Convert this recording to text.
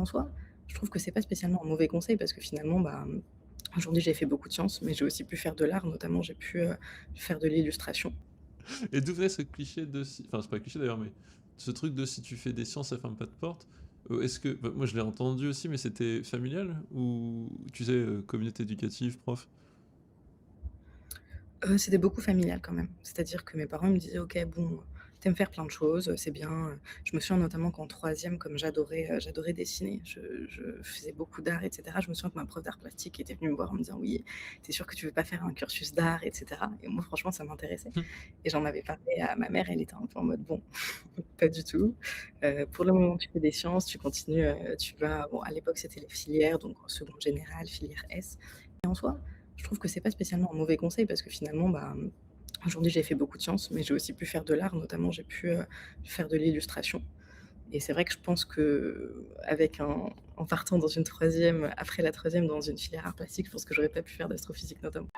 en soi, je trouve que c'est pas spécialement un mauvais conseil parce que finalement, aujourd'hui j'ai fait beaucoup de sciences, mais j'ai aussi pu faire de l'art, notamment j'ai pu, faire de l'illustration. Et d'où venait ce cliché de si enfin, c'est pas un cliché d'ailleurs, mais ce truc de si tu fais des sciences, ça ferme pas de porte? Est-ce que bah, moi je l'ai entendu aussi, mais c'était familial? Ou tu sais, communauté éducative, prof? C'était beaucoup familial quand même. C'est-à-dire que mes parents me disaient: «OK, bon, tu faire plein de choses, c'est bien». Je me souviens notamment qu'en troisième, comme j'adorais dessiner, je faisais beaucoup d'art et cetera. Je me souviens que ma prof d'art plastique était venue me voir en me disant: «Oui, tu es sûre que tu veux pas faire un cursus d'art?» et cetera, et moi franchement ça m'intéressait et j'en avais parlé à ma mère, elle était un peu en mode: «Bon, pas du tout, pour le moment tu fais des sciences, tu continues, tu vas». Bon, à l'époque c'était les filières, donc en seconde générale, filière S, et en soi, je trouve que c'est pas spécialement un mauvais conseil parce que finalement, aujourd'hui j'ai fait beaucoup de sciences, mais j'ai aussi pu faire de l'art, notamment j'ai pu, faire de l'illustration, et c'est vrai que je pense qu'avec un en partant dans une troisième, après la troisième dans une filière art plastique, je pense que j'aurais pas pu faire d'astrophysique notamment.